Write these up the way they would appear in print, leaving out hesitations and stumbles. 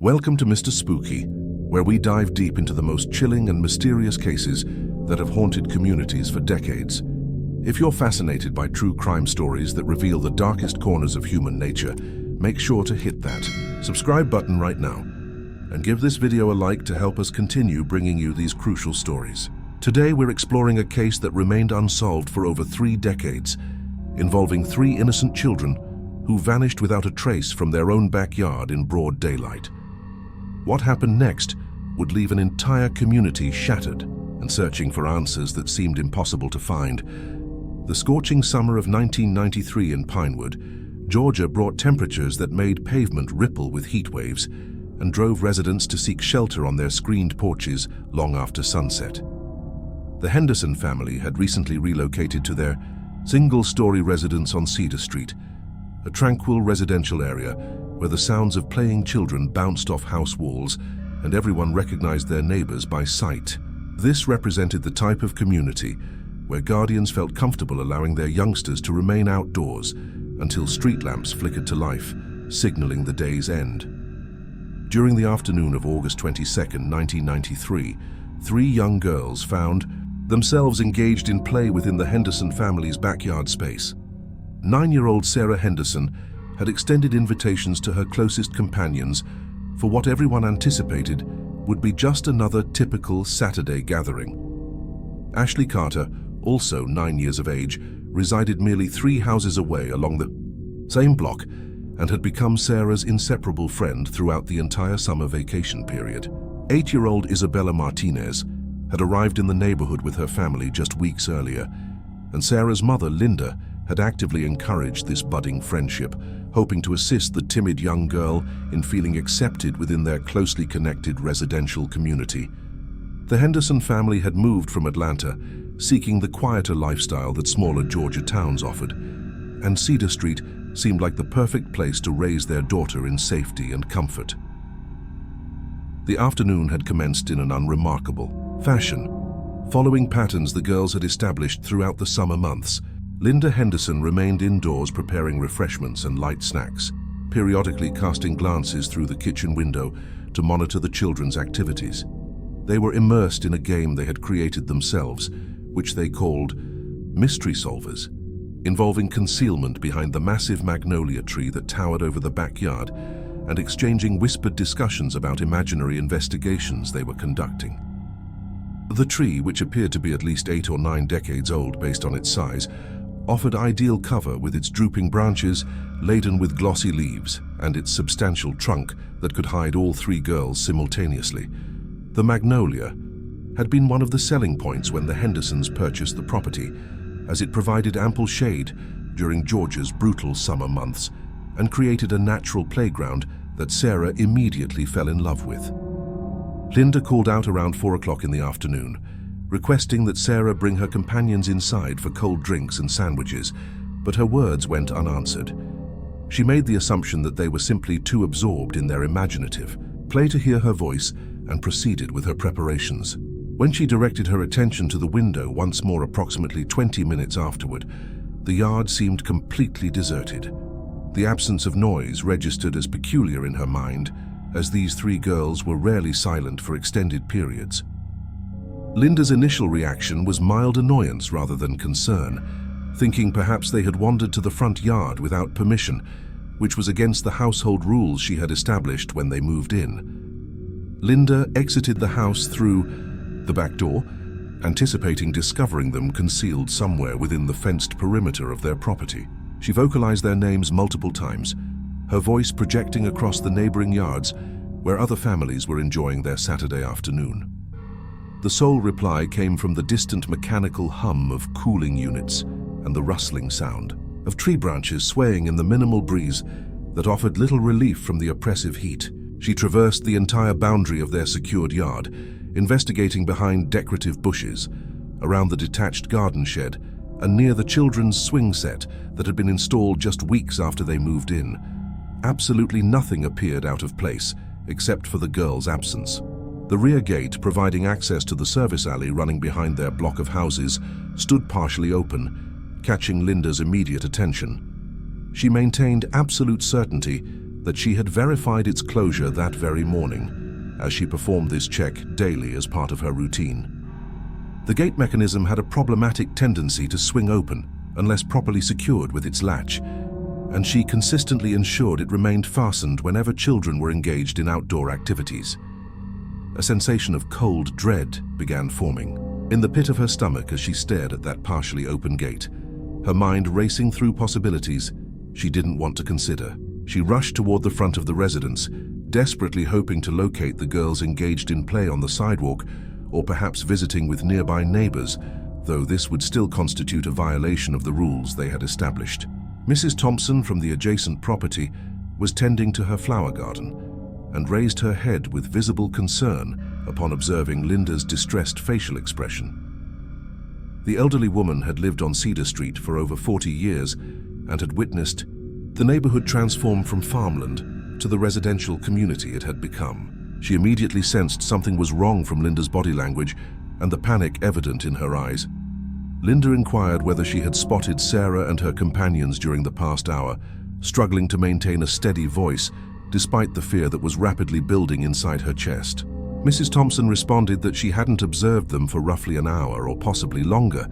Welcome to Mr. Spooky, where we dive deep into the most chilling and mysterious cases that have haunted communities for decades. If you're fascinated by true crime stories that reveal the darkest corners of human nature, make sure to hit that subscribe button right now and give this video a like to help us continue bringing you these crucial stories. Today we're exploring a case that remained unsolved for over 3 decades, involving 3 innocent children who vanished without a trace from their own backyard in broad daylight. What happened next would leave an entire community shattered and searching for answers that seemed impossible to find. The scorching summer of 1993 in Pinewood, Georgia brought temperatures that made pavement ripple with heat waves and drove residents to seek shelter on their screened porches long after sunset. The Henderson family had recently relocated to their single-story residence on Cedar Street, a tranquil residential area where the sounds of playing children bounced off house walls and everyone recognized their neighbors by sight. This represented the type of community where guardians felt comfortable allowing their youngsters to remain outdoors until street lamps flickered to life, signaling the day's end. During the afternoon of August 22, 1993, 3 young girls found themselves engaged in play within the Henderson family's backyard space. 9-year-old Sarah Henderson had extended invitations to her closest companions for what everyone anticipated would be just another typical Saturday gathering. Ashley Carter, also 9 years of age, resided merely 3 houses away along the same block and had become Sarah's inseparable friend throughout the entire summer vacation period. 8-year-old Isabella Martinez had arrived in the neighborhood with her family just weeks earlier, and Sarah's mother, Linda, had actively encouraged this budding friendship, hoping to assist the timid young girl in feeling accepted within their closely connected residential community. The Henderson family had moved from Atlanta, seeking the quieter lifestyle that smaller Georgia towns offered, and Cedar Street seemed like the perfect place to raise their daughter in safety and comfort. The afternoon had commenced in an unremarkable fashion. Following patterns the girls had established throughout the summer months, Linda Henderson remained indoors preparing refreshments and light snacks, periodically casting glances through the kitchen window to monitor the children's activities. They were immersed in a game they had created themselves, which they called Mystery Solvers, involving concealment behind the massive magnolia tree that towered over the backyard and exchanging whispered discussions about imaginary investigations they were conducting. The tree, which appeared to be at least 8 or 9 decades old based on its size, offered ideal cover with its drooping branches laden with glossy leaves and its substantial trunk that could hide all 3 girls simultaneously. The magnolia had been one of the selling points when the Hendersons purchased the property, as it provided ample shade during Georgia's brutal summer months and created a natural playground that Sarah immediately fell in love with. Linda called out around 4 o'clock in the afternoon, requesting that Sarah bring her companions inside for cold drinks and sandwiches, but her words went unanswered. She made the assumption that they were simply too absorbed in their imaginative play to hear her voice and proceeded with her preparations. When she directed her attention to the window once more approximately 20 minutes afterward, the yard seemed completely deserted. The absence of noise registered as peculiar in her mind, as these 3 girls were rarely silent for extended periods. Linda's initial reaction was mild annoyance rather than concern, thinking perhaps they had wandered to the front yard without permission, which was against the household rules she had established when they moved in. Linda exited the house through the back door, anticipating discovering them concealed somewhere within the fenced perimeter of their property. She vocalized their names multiple times, her voice projecting across the neighboring yards where other families were enjoying their Saturday afternoon. The sole reply came from the distant mechanical hum of cooling units and the rustling sound of tree branches swaying in the minimal breeze that offered little relief from the oppressive heat. She traversed the entire boundary of their secured yard, investigating behind decorative bushes, around the detached garden shed, and near the children's swing set that had been installed just weeks after they moved in. Absolutely nothing appeared out of place, except for the girls' absence. The rear gate, providing access to the service alley running behind their block of houses, stood partially open, catching Linda's immediate attention. She maintained absolute certainty that she had verified its closure that very morning, as she performed this check daily as part of her routine. The gate mechanism had a problematic tendency to swing open unless properly secured with its latch, and she consistently ensured it remained fastened whenever children were engaged in outdoor activities. A sensation of cold dread began forming in the pit of her stomach as she stared at that partially open gate, her mind racing through possibilities she didn't want to consider. She rushed toward the front of the residence, desperately hoping to locate the girls engaged in play on the sidewalk or perhaps visiting with nearby neighbors, though this would still constitute a violation of the rules they had established. Mrs. Thompson from the adjacent property was tending to her flower garden and raised her head with visible concern upon observing Linda's distressed facial expression. The elderly woman had lived on Cedar Street for over 40 years and had witnessed the neighborhood transform from farmland to the residential community it had become. She immediately sensed something was wrong from Linda's body language and the panic evident in her eyes. Linda inquired whether she had spotted Sarah and her companions during the past hour, struggling to maintain a steady voice despite the fear that was rapidly building inside her chest. Mrs. Thompson responded that she hadn't observed them for roughly an hour or possibly longer,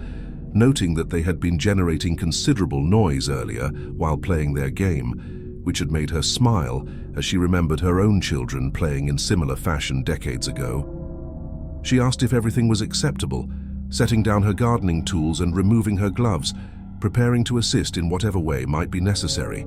noting that they had been generating considerable noise earlier while playing their game, which had made her smile as she remembered her own children playing in similar fashion decades ago. She asked if everything was acceptable, setting down her gardening tools and removing her gloves, preparing to assist in whatever way might be necessary.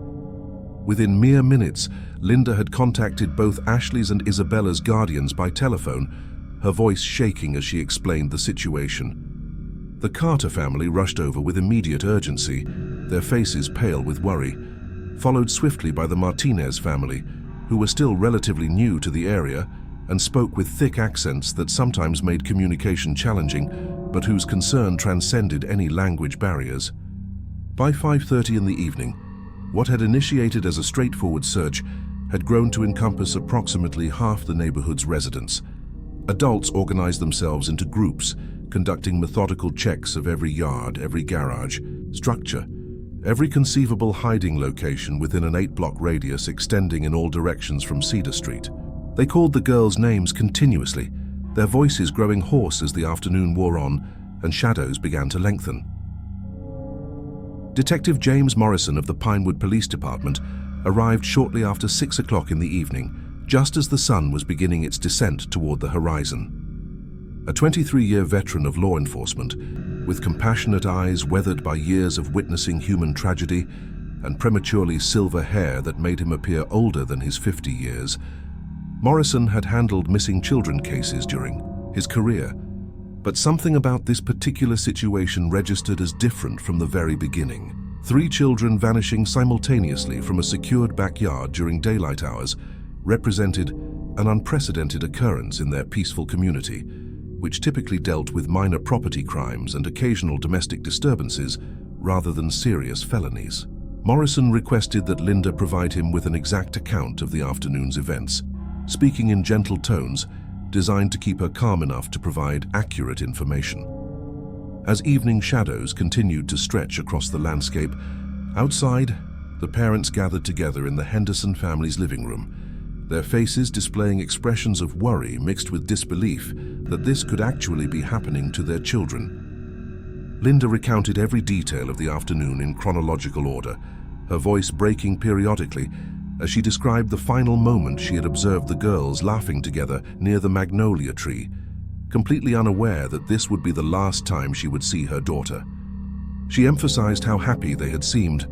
Within mere minutes, Linda had contacted both Ashley's and Isabella's guardians by telephone, her voice shaking as she explained the situation. The Carter family rushed over with immediate urgency, their faces pale with worry, followed swiftly by the Martinez family, who were still relatively new to the area and spoke with thick accents that sometimes made communication challenging, but whose concern transcended any language barriers. By 5:30 in the evening, what had initiated as a straightforward search had grown to encompass approximately half the neighborhood's residents. Adults organized themselves into groups, conducting methodical checks of every yard, every garage, structure, every conceivable hiding location within an 8-block radius extending in all directions from Cedar Street. They called the girls' names continuously, their voices growing hoarse as the afternoon wore on and shadows began to lengthen. Detective James Morrison of the Pinewood Police Department arrived shortly after 6 o'clock in the evening, just as the sun was beginning its descent toward the horizon. A 23-year veteran of law enforcement, with compassionate eyes weathered by years of witnessing human tragedy and prematurely silver hair that made him appear older than his 50 years, Morrison had handled missing children cases during his career, but something about this particular situation registered as different from the very beginning. 3 children vanishing simultaneously from a secured backyard during daylight hours represented an unprecedented occurrence in their peaceful community, which typically dealt with minor property crimes and occasional domestic disturbances rather than serious felonies. Morrison requested that Linda provide him with an exact account of the afternoon's events, speaking in gentle tones designed to keep her calm enough to provide accurate information. As evening shadows continued to stretch across the landscape, outside, the parents gathered together in the Henderson family's living room, their faces displaying expressions of worry mixed with disbelief that this could actually be happening to their children. Linda recounted every detail of the afternoon in chronological order, her voice breaking periodically as she described the final moment she had observed the girls laughing together near the magnolia tree, completely unaware that this would be the last time she would see her daughter. She emphasized how happy they had seemed,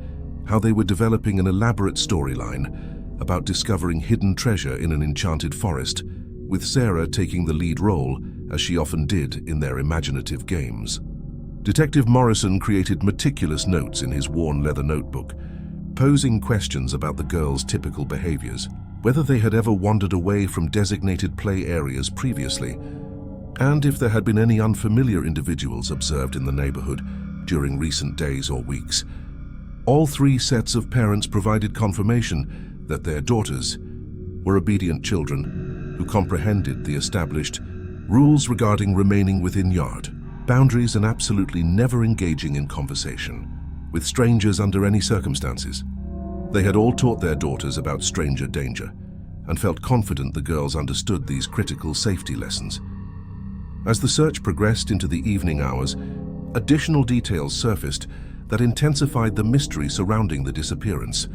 how they were developing an elaborate storyline about discovering hidden treasure in an enchanted forest, with Sarah taking the lead role, as she often did in their imaginative games. Detective Morrison created meticulous notes in his worn leather notebook, posing questions about the girls' typical behaviors, whether they had ever wandered away from designated play areas previously, and if there had been any unfamiliar individuals observed in the neighborhood during recent days or weeks. All 3 sets of parents provided confirmation that their daughters were obedient children who comprehended the established rules regarding remaining within yard boundaries and absolutely never engaging in conversation with strangers under any circumstances. They had all taught their daughters about stranger danger and felt confident the girls understood these critical safety lessons. As the search progressed into the evening hours, additional details surfaced that intensified the mystery surrounding the disappearance.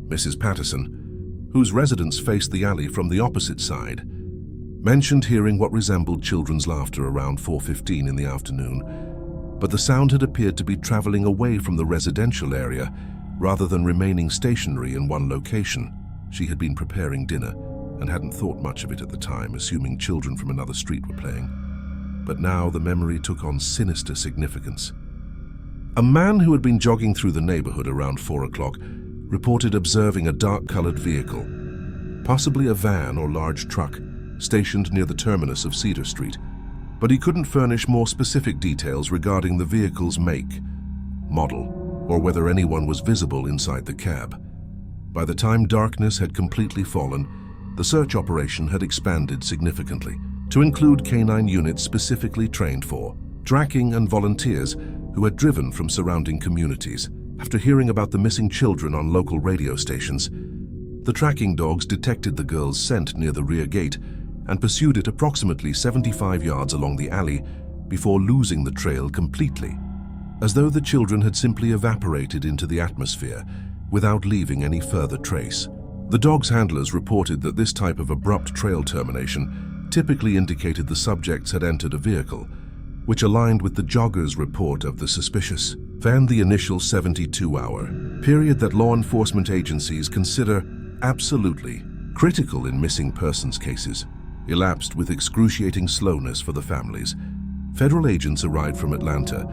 Mrs. Patterson, whose residence faced the alley from the opposite side, mentioned hearing what resembled children's laughter around 4:15 in the afternoon, but the sound had appeared to be traveling away from the residential area rather than remaining stationary in one location. She had been preparing dinner and hadn't thought much of it at the time, assuming children from another street were playing. But now the memory took on sinister significance. A man who had been jogging through the neighborhood around 4 o'clock reported observing a dark-colored vehicle, possibly a van or large truck, stationed near the terminus of Cedar Street, but he couldn't furnish more specific details regarding the vehicle's make, model, or whether anyone was visible inside the cab. By the time darkness had completely fallen, the search operation had expanded significantly to include canine units specifically trained for tracking and volunteers who had driven from surrounding communities. After hearing about the missing children on local radio stations, the tracking dogs detected the girl's scent near the rear gate and pursued it approximately 75 yards along the alley before losing the trail completely, as though the children had simply evaporated into the atmosphere without leaving any further trace. The dog's handlers reported that this type of abrupt trail termination typically indicated the subjects had entered a vehicle, which aligned with the jogger's report of the suspicious. The initial 72-hour period that law enforcement agencies consider absolutely critical in missing persons cases elapsed with excruciating slowness for the families. Federal agents arrived from Atlanta,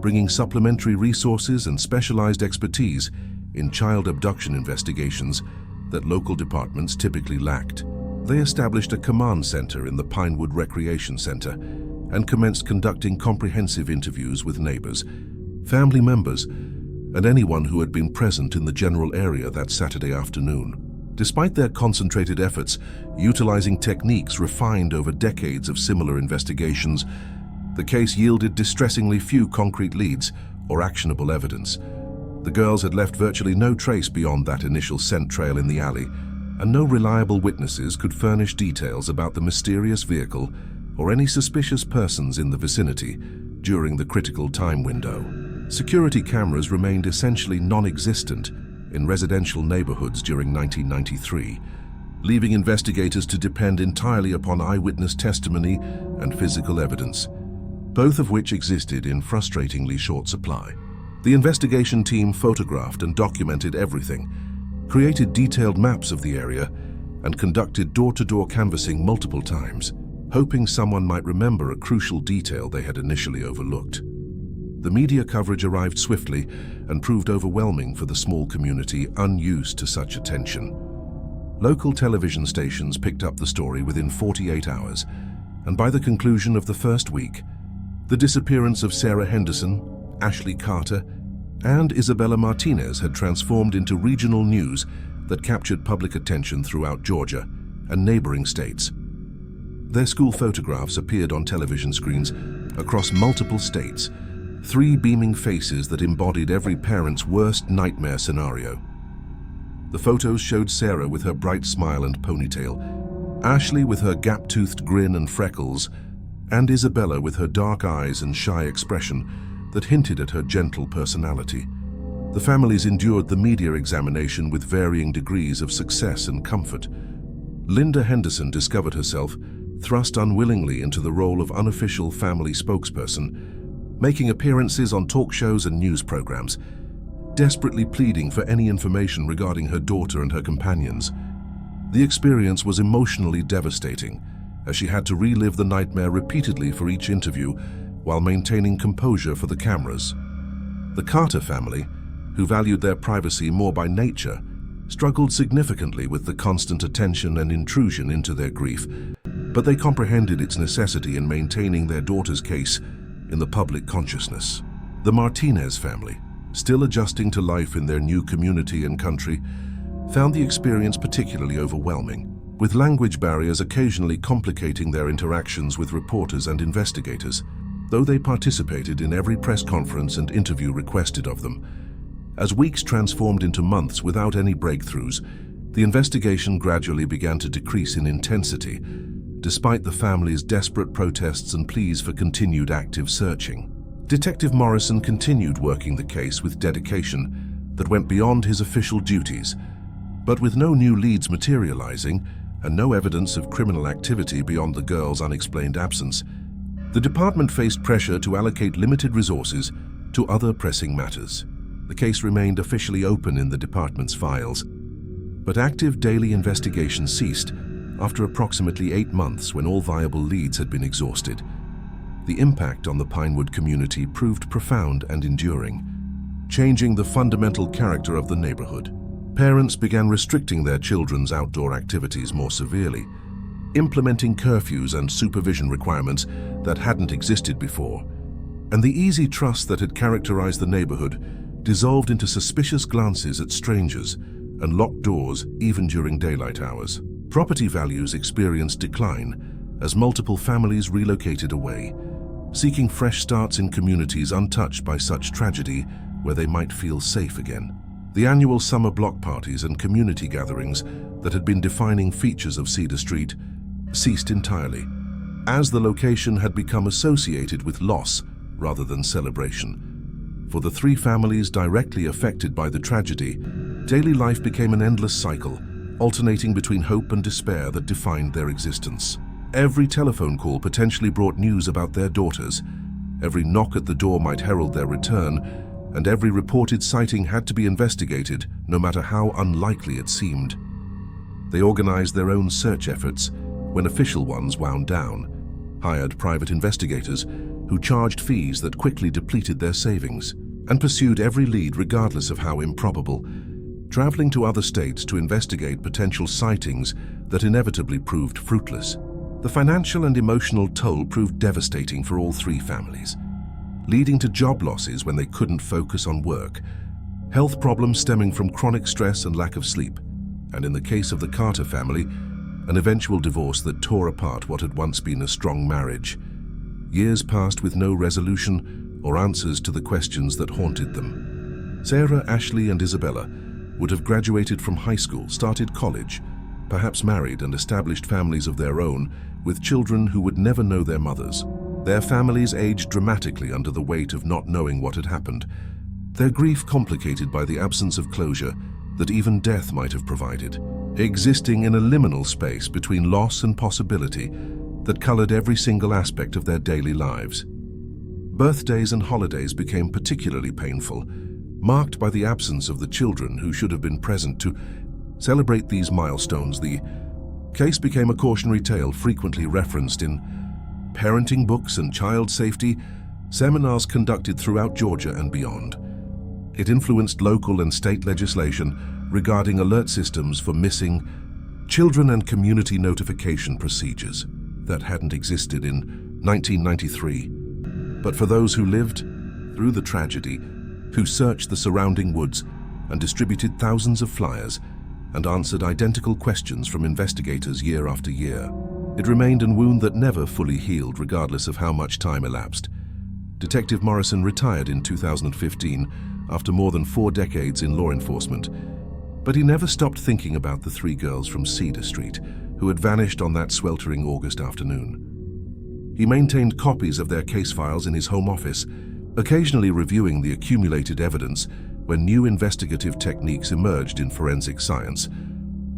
bringing supplementary resources and specialized expertise in child abduction investigations that local departments typically lacked. They established a command center in the Pinewood Recreation Center and commenced conducting comprehensive interviews with neighbors, family members, and anyone who had been present in the general area that Saturday afternoon. Despite their concentrated efforts, utilizing techniques refined over decades of similar investigations, the case yielded distressingly few concrete leads or actionable evidence. The girls had left virtually no trace beyond that initial scent trail in the alley, and no reliable witnesses could furnish details about the mysterious vehicle or any suspicious persons in the vicinity during the critical time window. Security cameras remained essentially non-existent in residential neighborhoods during 1993, leaving investigators to depend entirely upon eyewitness testimony and physical evidence, both of which existed in frustratingly short supply. The investigation team photographed and documented everything, created detailed maps of the area, and conducted door-to-door canvassing multiple times, hoping someone might remember a crucial detail they had initially overlooked. The media coverage arrived swiftly and proved overwhelming for the small community unused to such attention. Local television stations picked up the story within 48 hours, and by the conclusion of the first week, the disappearance of Sarah Henderson, Ashley Carter, and Isabella Martinez had transformed into regional news that captured public attention throughout Georgia and neighboring states. Their school photographs appeared on television screens across multiple states, 3 beaming faces that embodied every parent's worst nightmare scenario. The photos showed Sarah with her bright smile and ponytail, Ashley with her gap-toothed grin and freckles, and Isabella with her dark eyes and shy expression that hinted at her gentle personality. The families endured the media examination with varying degrees of success and comfort. Linda Henderson discovered herself thrust unwillingly into the role of unofficial family spokesperson, making appearances on talk shows and news programs, desperately pleading for any information regarding her daughter and her companions. The experience was emotionally devastating, as she had to relive the nightmare repeatedly for each interview while maintaining composure for the cameras. The Carter family, who valued their privacy more by nature, struggled significantly with the constant attention and intrusion into their grief, but they comprehended its necessity in maintaining their daughter's case in the public consciousness. The Martinez family, still adjusting to life in their new community and country, found the experience particularly overwhelming, with language barriers occasionally complicating their interactions with reporters and investigators. Though they participated in every press conference and interview requested of them, As weeks transformed into months without any breakthroughs, the investigation gradually began to decrease in intensity, despite the family's desperate protests and pleas for continued active searching. Detective Morrison continued working the case with dedication that went beyond his official duties, but with no new leads materializing and no evidence of criminal activity beyond the girls' unexplained absence, the department faced pressure to allocate limited resources to other pressing matters. The case remained officially open in the department's files, but active daily investigation ceased after approximately 8 months when all viable leads had been exhausted. The impact on the Pinewood community proved profound and enduring, changing the fundamental character of the neighborhood. Parents began restricting their children's outdoor activities more severely, implementing curfews and supervision requirements that hadn't existed before, and the easy trust that had characterized the neighborhood dissolved into suspicious glances at strangers and locked doors even during daylight hours. Property values experienced decline as multiple families relocated away, seeking fresh starts in communities untouched by such tragedy where they might feel safe again. The annual summer block parties and community gatherings that had been defining features of Cedar Street ceased entirely, as the location had become associated with loss rather than celebration. For the 3 families directly affected by the tragedy, daily life became an endless cycle, alternating between hope and despair that defined their existence. Every telephone call potentially brought news about their daughters, every knock at the door might herald their return, and every reported sighting had to be investigated, no matter how unlikely it seemed. They organized their own search efforts when official ones wound down, hired private investigators who charged fees that quickly depleted their savings, and pursued every lead regardless of how improbable, traveling to other states to investigate potential sightings that inevitably proved fruitless. The financial and emotional toll proved devastating for all 3 families, leading to job losses when they couldn't focus on work, health problems stemming from chronic stress and lack of sleep, and in the case of the Carter family, an eventual divorce that tore apart what had once been a strong marriage. Years passed with no resolution or answers to the questions that haunted them. Sarah, Ashley, and Isabella would have graduated from high school, started college, perhaps married and established families of their own with children who would never know their mothers. Their families aged dramatically under the weight of not knowing what had happened, their grief complicated by the absence of closure that even death might have provided, existing in a liminal space between loss and possibility that colored every single aspect of their daily lives. Birthdays and holidays became particularly painful, marked by the absence of the children who should have been present to celebrate these milestones. The case became a cautionary tale frequently referenced in parenting books and child safety seminars conducted throughout Georgia and beyond. It influenced local and state legislation regarding alert systems for missing children and community notification procedures that hadn't existed in 1993. But for those who lived through the tragedy, who searched the surrounding woods and distributed thousands of flyers and answered identical questions from investigators year after year, it remained a wound that never fully healed regardless of how much time elapsed. Detective Morrison retired in 2015 after more than 4 decades in law enforcement, but he never stopped thinking about the 3 girls from Cedar Street who had vanished on that sweltering August afternoon. He maintained copies of their case files in his home office, occasionally reviewing the accumulated evidence when new investigative techniques emerged in forensic science,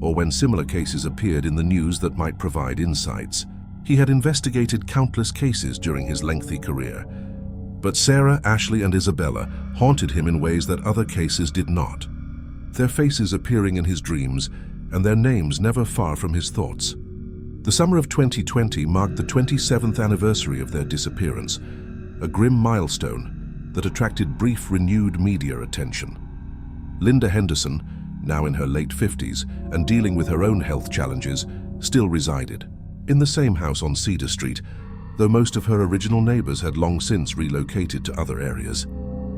or when similar cases appeared in the news that might provide insights. He had investigated countless cases during his lengthy career, but Sarah, Ashley, and Isabella haunted him in ways that other cases did not, their faces appearing in his dreams and their names never far from his thoughts. The summer of 2020 marked the 27th anniversary of their disappearance, a grim milestone that attracted brief renewed media attention. Linda Henderson, now in her late 50s and dealing with her own health challenges, still resided in the same house on Cedar Street, though most of her original neighbors had long since relocated to other areas.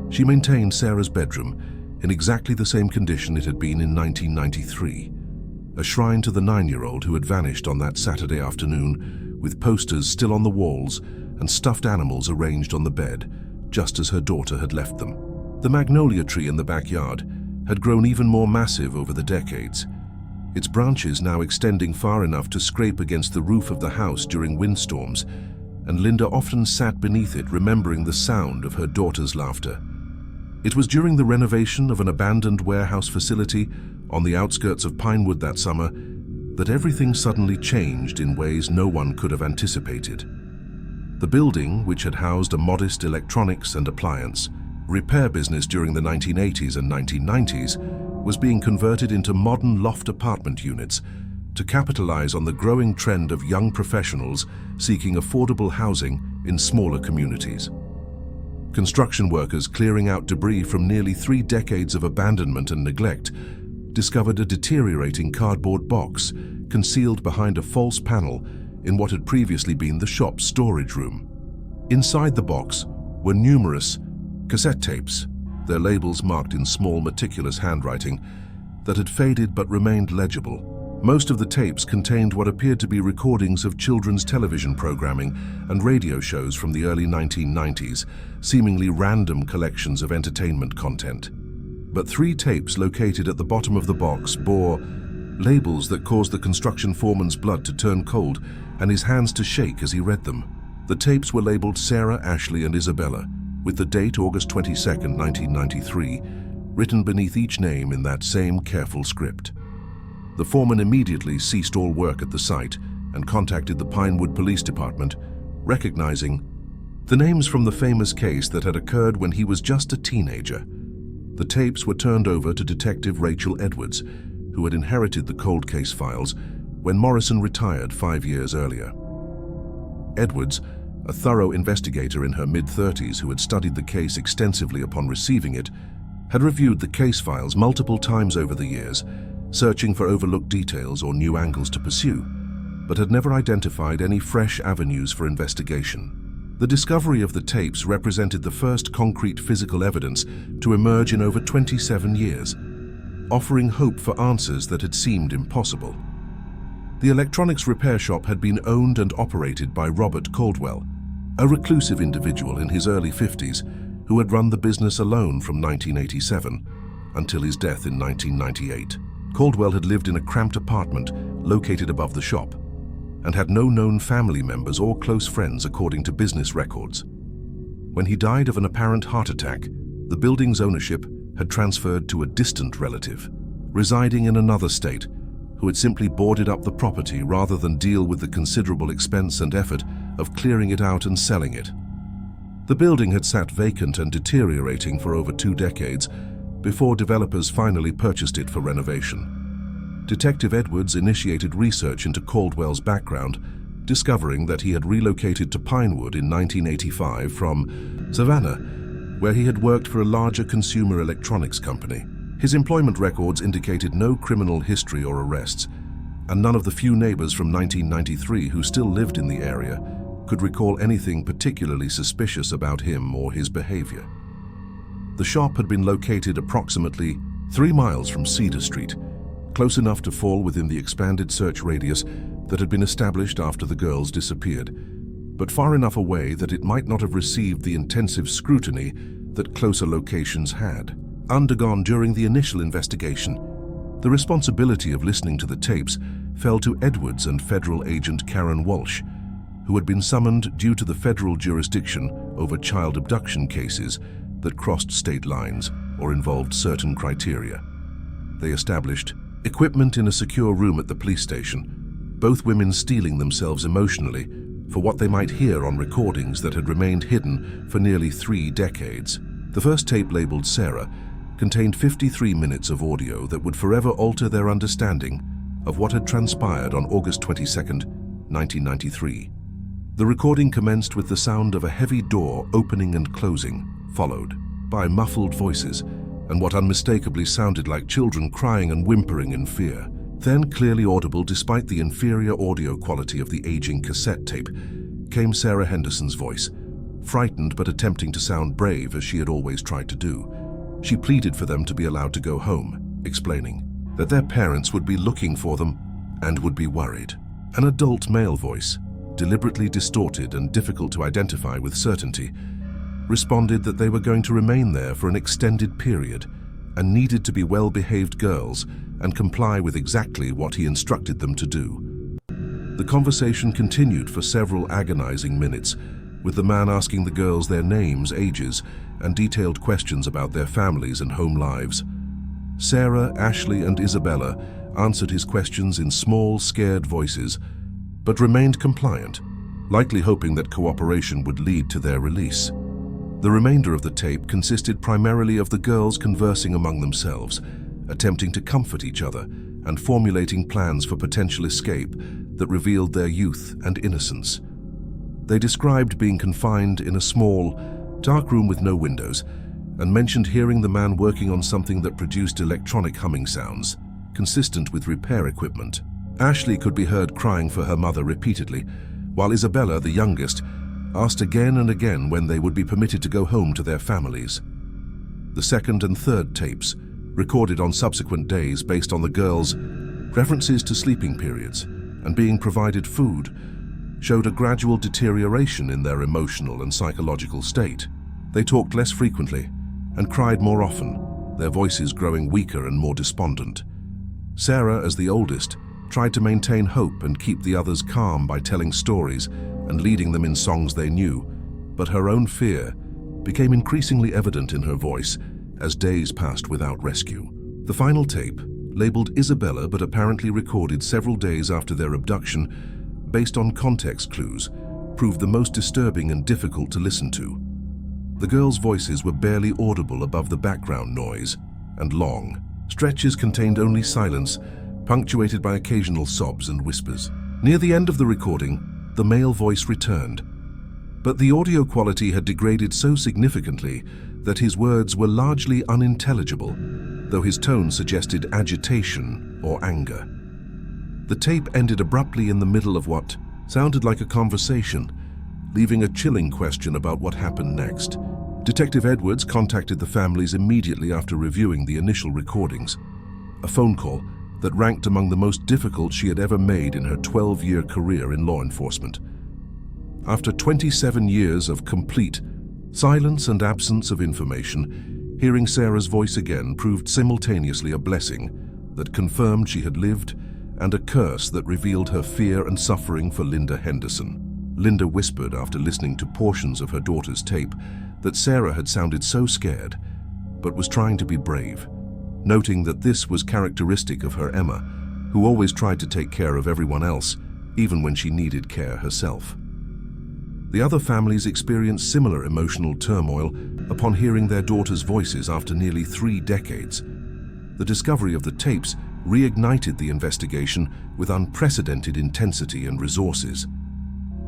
She maintained Sarah's bedroom in exactly the same condition it had been in 1993, a shrine to the 9-year-old who had vanished on that Saturday afternoon, with posters still on the walls and stuffed animals arranged on the bed, just as her daughter had left them. The magnolia tree in the backyard had grown even more massive over the decades, its branches now extending far enough to scrape against the roof of the house during windstorms, and Linda often sat beneath it remembering the sound of her daughter's laughter. It was during the renovation of an abandoned warehouse facility on the outskirts of Pinewood that summer that everything suddenly changed in ways no one could have anticipated. The building, which had housed a modest electronics and appliance repair business during the 1980s and 1990s, was being converted into modern loft apartment units to capitalize on the growing trend of young professionals seeking affordable housing in smaller communities. Construction workers clearing out debris from nearly 3 decades of abandonment and neglect discovered a deteriorating cardboard box concealed behind a false panel in what had previously been the shop's storage room. Inside the box were numerous cassette tapes, their labels marked in small, meticulous handwriting that had faded but remained legible. Most of the tapes contained what appeared to be recordings of children's television programming and radio shows from the early 1990s, seemingly random collections of entertainment content. But 3 tapes located at the bottom of the box bore labels that caused the construction foreman's blood to turn cold and his hands to shake as he read them. The tapes were labeled Sarah, Ashley, and Isabella, with the date August 22, 1993, written beneath each name in that same careful script. The foreman immediately ceased all work at the site and contacted the Pinewood Police Department, recognizing the names from the famous case that had occurred when he was just a teenager. The tapes were turned over to Detective Rachel Edwards, who had inherited the cold case files when Morrison retired 5 years earlier. Edwards, a thorough investigator in her mid-30s who had studied the case extensively upon receiving it, had reviewed the case files multiple times over the years, searching for overlooked details or new angles to pursue, but had never identified any fresh avenues for investigation. The discovery of the tapes represented the first concrete physical evidence to emerge in over 27 years, offering hope for answers that had seemed impossible. The electronics repair shop had been owned and operated by Robert Caldwell, a reclusive individual in his early 50s who had run the business alone from 1987 until his death in 1998. Caldwell had lived in a cramped apartment located above the shop and had no known family members or close friends according to business records. When he died of an apparent heart attack, the building's ownership had transferred to a distant relative, residing in another state, who had simply boarded up the property rather than deal with the considerable expense and effort of clearing it out and selling it. The building had sat vacant and deteriorating for over 2 decades before developers finally purchased it for renovation. Detective Edwards initiated research into Caldwell's background, discovering that he had relocated to Pinewood in 1985 from Savannah, where he had worked for a larger consumer electronics company. His employment records indicated no criminal history or arrests, and none of the few neighbors from 1993 who still lived in the area could recall anything particularly suspicious about him or his behavior. The shop had been located approximately 3 miles from Cedar Street, close enough to fall within the expanded search radius that had been established after the girls disappeared, but far enough away that it might not have received the intensive scrutiny that closer locations had. Undergone during the initial investigation, the responsibility of listening to the tapes fell to Edwards and federal agent Karen Walsh, who had been summoned due to the federal jurisdiction over child abduction cases that crossed state lines or involved certain criteria. They established equipment in a secure room at the police station, both women steeling themselves emotionally for what they might hear on recordings that had remained hidden for nearly 3 decades. The first tape, labeled Sarah, contained 53 minutes of audio that would forever alter their understanding of what had transpired on August 22, 1993. The recording commenced with the sound of a heavy door opening and closing, followed by muffled voices and what unmistakably sounded like children crying and whimpering in fear. Then, clearly audible despite the inferior audio quality of the aging cassette tape, came Sarah Henderson's voice, frightened but attempting to sound brave as she had always tried to do. She pleaded for them to be allowed to go home, explaining that their parents would be looking for them and would be worried. An adult male voice, deliberately distorted and difficult to identify with certainty, responded that they were going to remain there for an extended period and needed to be well-behaved girls and comply with exactly what he instructed them to do. The conversation continued for several agonizing minutes, with the man asking the girls their names, ages, and detailed questions about their families and home lives. Sarah, Ashley, and Isabella answered his questions in small, scared voices, but remained compliant, likely hoping that cooperation would lead to their release. The remainder of the tape consisted primarily of the girls conversing among themselves, attempting to comfort each other and formulating plans for potential escape that revealed their youth and innocence. They described being confined in a small, dark room with no windows, and mentioned hearing the man working on something that produced electronic humming sounds, consistent with repair equipment. Ashley could be heard crying for her mother repeatedly, while Isabella, the youngest, asked again and again when they would be permitted to go home to their families. The second and third tapes, recorded on subsequent days based on the girls' references to sleeping periods and being provided food, showed a gradual deterioration in their emotional and psychological state. They talked less frequently and cried more often, their voices growing weaker and more despondent. Sarah, as the oldest, tried to maintain hope and keep the others calm by telling stories and leading them in songs they knew, but her own fear became increasingly evident in her voice as days passed without rescue. The final tape, labeled Isabella but apparently recorded several days after their abduction, based on context clues, proved the most disturbing and difficult to listen to. The girls' voices were barely audible above the background noise, and long. Stretches contained only silence, punctuated by occasional sobs and whispers. Near the end of the recording, the male voice returned, but the audio quality had degraded so significantly that his words were largely unintelligible, though his tone suggested agitation or anger. The tape ended abruptly in the middle of what sounded like a conversation, leaving a chilling question about what happened next. Detective Edwards contacted the families immediately after reviewing the initial recordings, a phone call that ranked among the most difficult she had ever made in her 12-year career in law enforcement. After 27 years of complete silence and absence of information, hearing Sarah's voice again proved simultaneously a blessing that confirmed she had lived and a curse that revealed her fear and suffering for Linda Henderson. Linda whispered after listening to portions of her daughter's tape that Sarah had sounded so scared, but was trying to be brave, noting that this was characteristic of her Emma, who always tried to take care of everyone else, even when she needed care herself. The other families experienced similar emotional turmoil upon hearing their daughters' voices after nearly 3 decades. The discovery of the tapes reignited the investigation with unprecedented intensity and resources.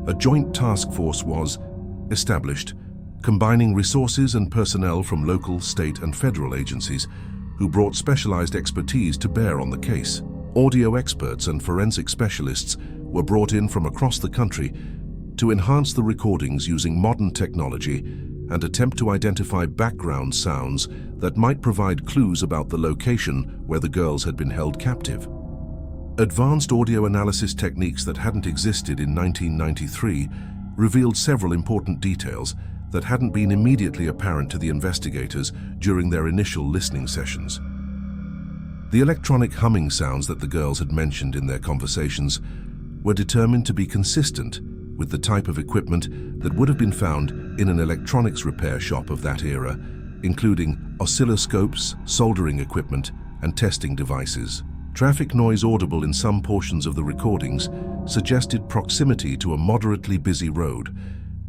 A joint task force was established, combining resources and personnel from local, state, and federal agencies who brought specialized expertise to bear on the case. Audio experts and forensic specialists were brought in from across the country to enhance the recordings using modern technology and attempt to identify background sounds that might provide clues about the location where the girls had been held captive. Advanced audio analysis techniques that hadn't existed in 1993 revealed several important details that hadn't been immediately apparent to the investigators during their initial listening sessions. The electronic humming sounds that the girls had mentioned in their conversations were determined to be consistent with the type of equipment that would have been found in an electronics repair shop of that era, including oscilloscopes, soldering equipment, and testing devices. Traffic noise audible in some portions of the recordings suggested proximity to a moderately busy road,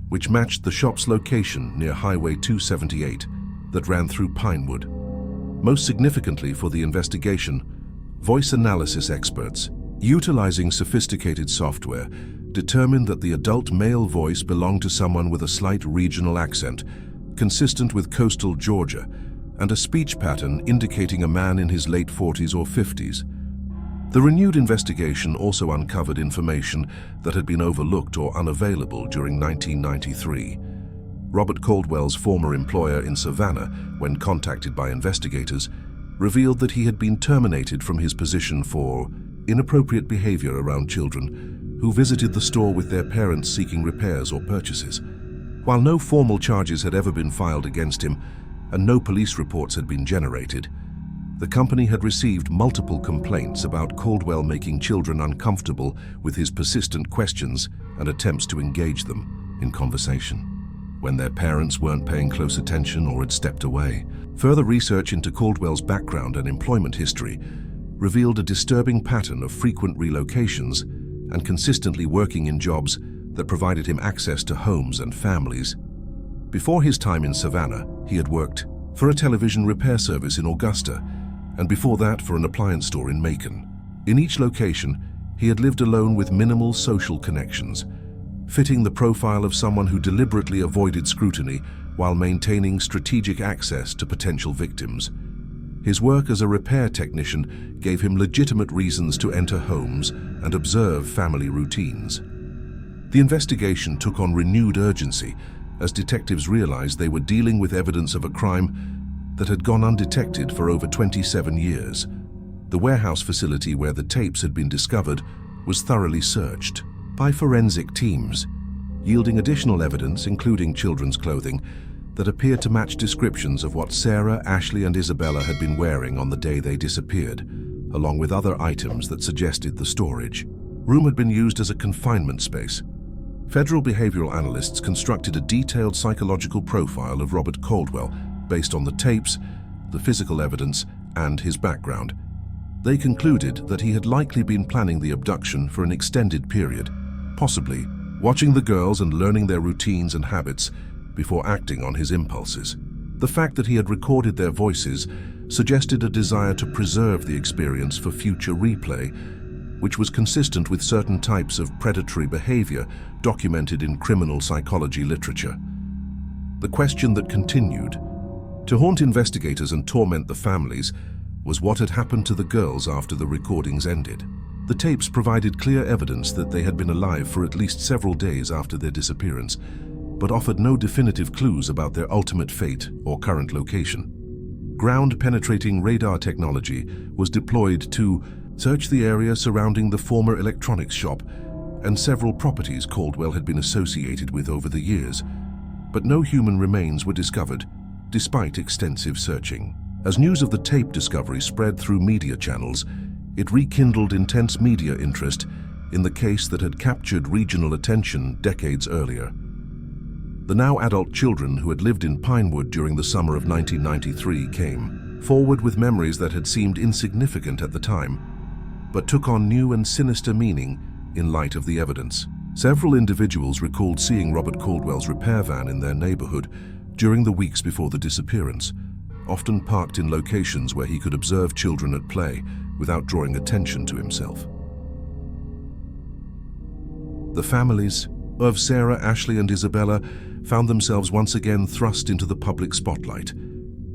which matched the shop's location near Highway 278 that ran through Pinewood. Most significantly for the investigation, voice analysis experts, utilizing sophisticated software, determined that the adult male voice belonged to someone with a slight regional accent, consistent with coastal Georgia, and a speech pattern indicating a man in his late 40s or 50s. The renewed investigation also uncovered information that had been overlooked or unavailable during 1993. Robert Caldwell's former employer in Savannah, when contacted by investigators, revealed that he had been terminated from his position for inappropriate behavior around children who visited the store with their parents seeking repairs or purchases. While no formal charges had ever been filed against him and no police reports had been generated, the company had received multiple complaints about Caldwell making children uncomfortable with his persistent questions and attempts to engage them in conversation when their parents weren't paying close attention or had stepped away. Further research into Caldwell's background and employment history revealed a disturbing pattern of frequent relocations and consistently working in jobs that provided him access to homes and families. Before his time in Savannah, he had worked for a television repair service in Augusta, and before that for an appliance store in Macon. In each location, he had lived alone with minimal social connections, fitting the profile of someone who deliberately avoided scrutiny while maintaining strategic access to potential victims. His work as a repair technician gave him legitimate reasons to enter homes and observe family routines. The investigation took on renewed urgency as detectives realized they were dealing with evidence of a crime that had gone undetected for over 27 years. The warehouse facility where the tapes had been discovered was thoroughly searched by forensic teams, yielding additional evidence, including children's clothing, that appeared to match descriptions of what Sarah, Ashley, and Isabella had been wearing on the day they disappeared, along with other items that suggested the storage room had been used as a confinement space. Federal behavioral analysts constructed a detailed psychological profile of Robert Caldwell based on the tapes, the physical evidence, and his background. They concluded that he had likely been planning the abduction for an extended period, possibly watching the girls and learning their routines and habits before acting on his impulses. The fact that he had recorded their voices suggested a desire to preserve the experience for future replay, which was consistent with certain types of predatory behavior documented in criminal psychology literature. The question that continued to haunt investigators and torment the families was what had happened to the girls after the recordings ended. The tapes provided clear evidence that they had been alive for at least several days after their disappearance, but offered no definitive clues about their ultimate fate or current location. Ground-penetrating radar technology was deployed to search the area surrounding the former electronics shop and several properties Caldwell had been associated with over the years, but no human remains were discovered, despite extensive searching. As news of the tape discovery spread through media channels, it rekindled intense media interest in the case that had captured regional attention decades earlier. The now adult children who had lived in Pinewood during the summer of 1993 came forward with memories that had seemed insignificant at the time, but took on new and sinister meaning in light of the evidence. Several individuals recalled seeing Robert Caldwell's repair van in their neighborhood during the weeks before the disappearance, often parked in locations where he could observe children at play without drawing attention to himself. The families of Sarah, Ashley, and Isabella found themselves once again thrust into the public spotlight,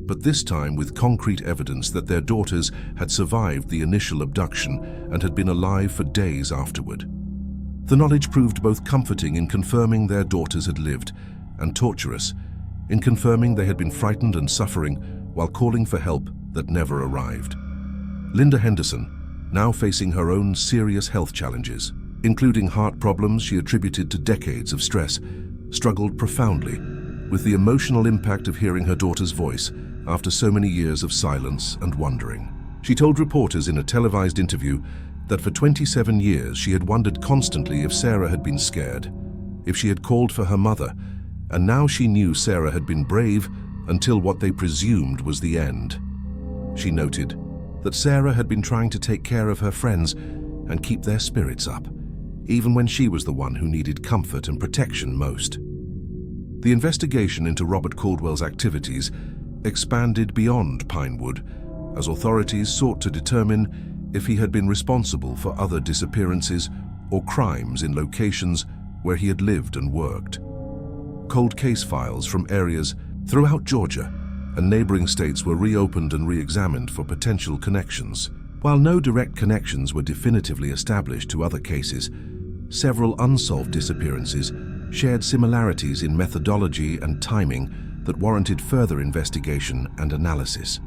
but this time with concrete evidence that their daughters had survived the initial abduction and had been alive for days afterward. The knowledge proved both comforting in confirming their daughters had lived and torturous in confirming they had been frightened and suffering while calling for help that never arrived. Linda Henderson, now facing her own serious health challenges, including heart problems she attributed to decades of stress, struggled profoundly with the emotional impact of hearing her daughter's voice after so many years of silence and wondering. She told reporters in a televised interview that for 27 years she had wondered constantly if Sarah had been scared, if she had called for her mother, and now she knew Sarah had been brave until what they presumed was the end. She noted that Sarah had been trying to take care of her friends and keep their spirits up, even when she was the one who needed comfort and protection most. The investigation into Robert Caldwell's activities expanded beyond Pinewood as authorities sought to determine if he had been responsible for other disappearances or crimes in locations where he had lived and worked. Cold case files from areas throughout Georgia and neighboring states were reopened and re-examined for potential connections. While no direct connections were definitively established to other cases, several unsolved disappearances shared similarities in methodology and timing that warranted further investigation and analysis.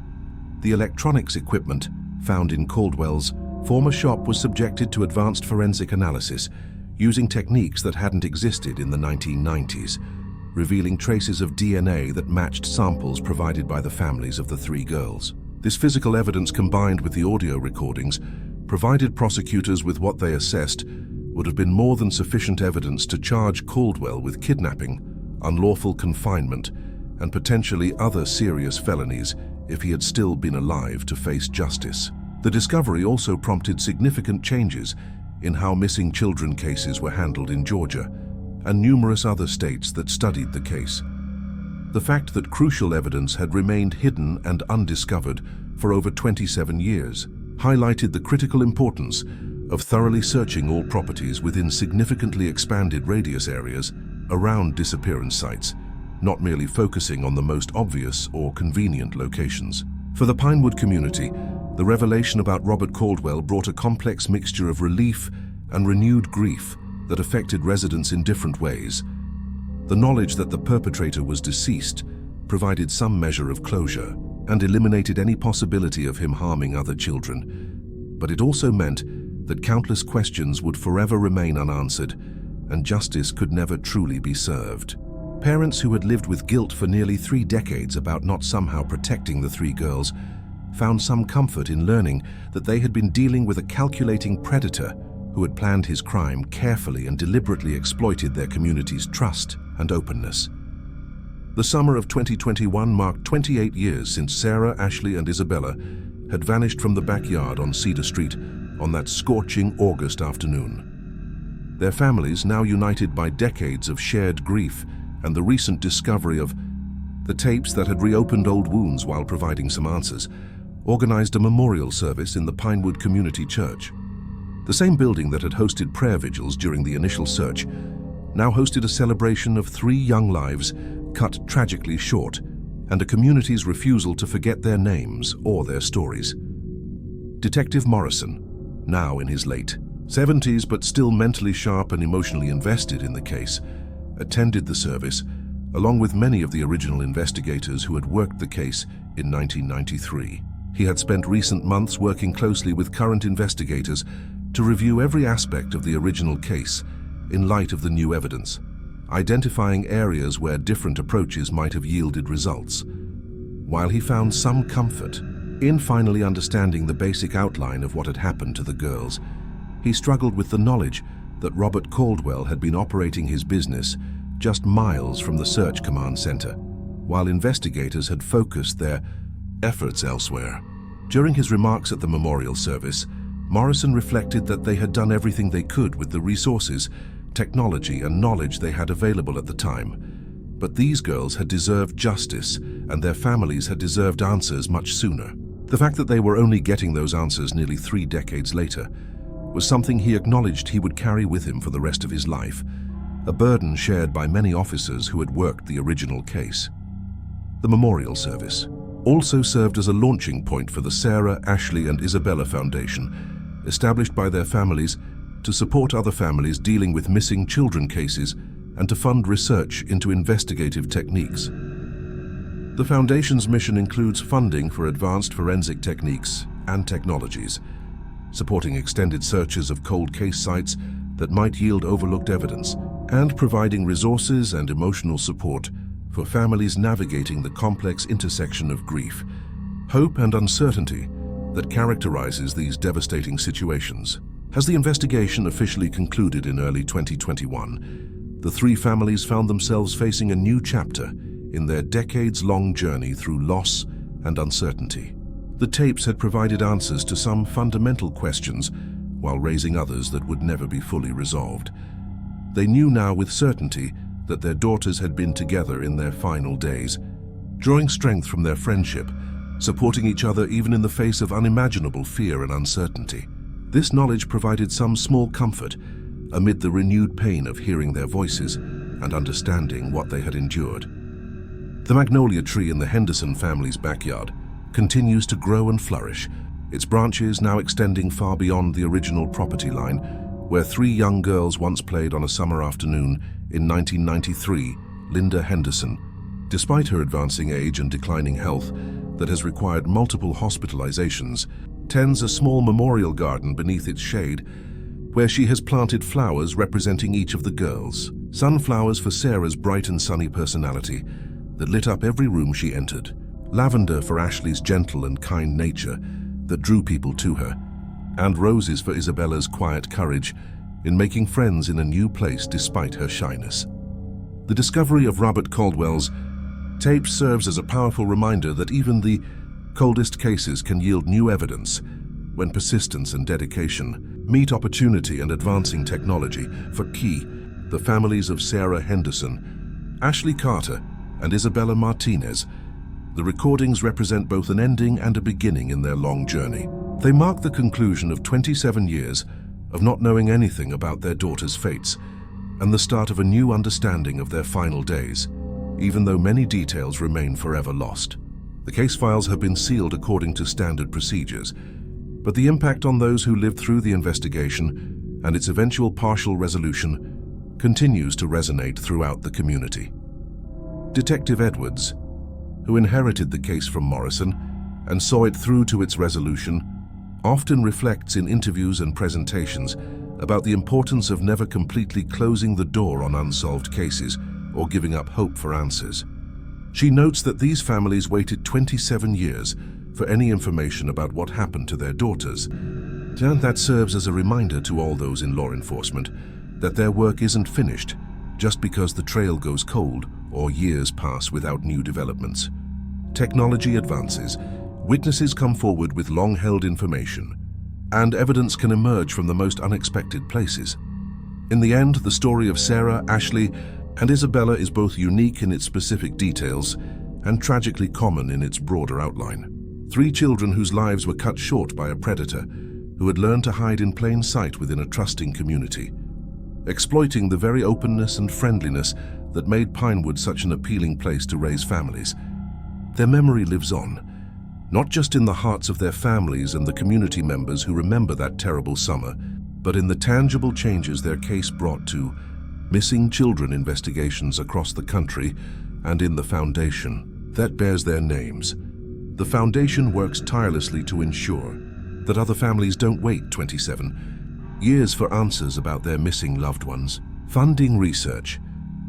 The electronics equipment found in Caldwell's former shop was subjected to advanced forensic analysis using techniques that hadn't existed in the 1990s, revealing traces of DNA that matched samples provided by the families of the three girls. This physical evidence, combined with the audio recordings, provided prosecutors with what they assessed would have been more than sufficient evidence to charge Caldwell with kidnapping, unlawful confinement, and potentially other serious felonies if he had still been alive to face justice. The discovery also prompted significant changes in how missing children cases were handled in Georgia and numerous other states that studied the case. The fact that crucial evidence had remained hidden and undiscovered for over 27 years highlighted the critical importance of thoroughly searching all properties within significantly expanded radius areas around disappearance sites, not merely focusing on the most obvious or convenient locations. For the Pinewood community, the revelation about Robert Caldwell brought a complex mixture of relief and renewed grief that affected residents in different ways. The knowledge that the perpetrator was deceased provided some measure of closure and eliminated any possibility of him harming other children. But it also meant that countless questions would forever remain unanswered, and justice could never truly be served. Parents who had lived with guilt for nearly 3 decades about not somehow protecting the three girls found some comfort in learning that they had been dealing with a calculating predator who had planned his crime carefully and deliberately exploited their community's trust and openness. The summer of 2021 marked 28 years since Sarah, Ashley, and Isabella had vanished from the backyard on Cedar Street on that scorching August afternoon. Their families, now united by decades of shared grief and the recent discovery of the tapes that had reopened old wounds while providing some answers, organized a memorial service in the Pinewood Community Church. The same building that had hosted prayer vigils during the initial search now hosted a celebration of 3 young lives cut tragically short and a community's refusal to forget their names or their stories. Detective Morrison, now in his late 70s but still mentally sharp and emotionally invested in the case, attended the service along with many of the original investigators who had worked the case in 1993. He had spent recent months working closely with current investigators to review every aspect of the original case in light of the new evidence, identifying areas where different approaches might have yielded results. While he found some comfort in finally understanding the basic outline of what had happened to the girls, he struggled with the knowledge that Robert Caldwell had been operating his business just miles from the search command center, while investigators had focused their efforts elsewhere. During his remarks at the memorial service, Morrison reflected that they had done everything they could with the resources, technology, and knowledge they had available at the time. But these girls had deserved justice, and their families had deserved answers much sooner. The fact that they were only getting those answers nearly 3 decades later was something he acknowledged he would carry with him for the rest of his life, a burden shared by many officers who had worked the original case. The memorial service also served as a launching point for the Sarah, Ashley, and Isabella Foundation, established by their families to support other families dealing with missing children cases and to fund research into investigative techniques. The Foundation's mission includes funding for advanced forensic techniques and technologies, supporting extended searches of cold case sites that might yield overlooked evidence, and providing resources and emotional support for families navigating the complex intersection of grief, hope, and uncertainty that characterizes these devastating situations. As the investigation officially concluded in early 2021, the 3 families found themselves facing a new chapter in their decades-long journey through loss and uncertainty. The tapes had provided answers to some fundamental questions while raising others that would never be fully resolved. They knew now with certainty that their daughters had been together in their final days, drawing strength from their friendship, supporting each other even in the face of unimaginable fear and uncertainty. This knowledge provided some small comfort amid the renewed pain of hearing their voices and understanding what they had endured. The magnolia tree in the Henderson family's backyard continues to grow and flourish, its branches now extending far beyond the original property line, where 3 young girls once played on a summer afternoon in 1993. Linda Henderson, despite her advancing age and declining health that has required multiple hospitalizations, tends a small memorial garden beneath its shade, where she has planted flowers representing each of the girls. Sunflowers for Sarah's bright and sunny personality that lit up every room she entered. Lavender for Ashley's gentle and kind nature that drew people to her. And roses for Isabella's quiet courage in making friends in a new place despite her shyness. The discovery of Robert Caldwell's tape serves as a powerful reminder that even the coldest cases can yield new evidence when persistence and dedication meet opportunity and advancing technology. For key, the families of Sarah Henderson, Ashley Carter, and Isabella Martinez, the recordings represent both an ending and a beginning in their long journey. They mark the conclusion of 27 years of not knowing anything about their daughter's fates and the start of a new understanding of their final days, even though many details remain forever lost. The case files have been sealed according to standard procedures, but the impact on those who lived through the investigation and its eventual partial resolution continues to resonate throughout the community. Detective Edwards, who inherited the case from Morrison and saw it through to its resolution, often reflects in interviews and presentations about the importance of never completely closing the door on unsolved cases or giving up hope for answers. She notes that these families waited 27 years for any information about what happened to their daughters, and that serves as a reminder to all those in law enforcement that their work isn't finished just because the trail goes cold or years pass without new developments. Technology advances, witnesses come forward with long-held information, and evidence can emerge from the most unexpected places. In the end, the story of Sarah, Ashley, and Isabella is both unique in its specific details and tragically common in its broader outline. 3 children whose lives were cut short by a predator who had learned to hide in plain sight within a trusting community, exploiting the very openness and friendliness that made Pinewood such an appealing place to raise families. Their memory lives on, not just in the hearts of their families and the community members who remember that terrible summer, but in the tangible changes their case brought to missing children investigations across the country and in the foundation that bears their names. The foundation works tirelessly to ensure that other families don't wait 27 years for answers about their missing loved ones. Funding research,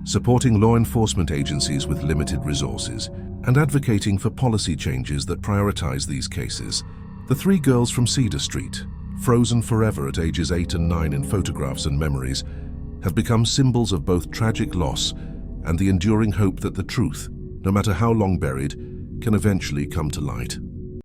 supporting law enforcement agencies with limited resources, and advocating for policy changes that prioritize these cases. The 3 girls from Cedar Street, frozen forever at ages 8 and 9 in photographs and memories, have become symbols of both tragic loss and the enduring hope that the truth, no matter how long buried, can eventually come to light.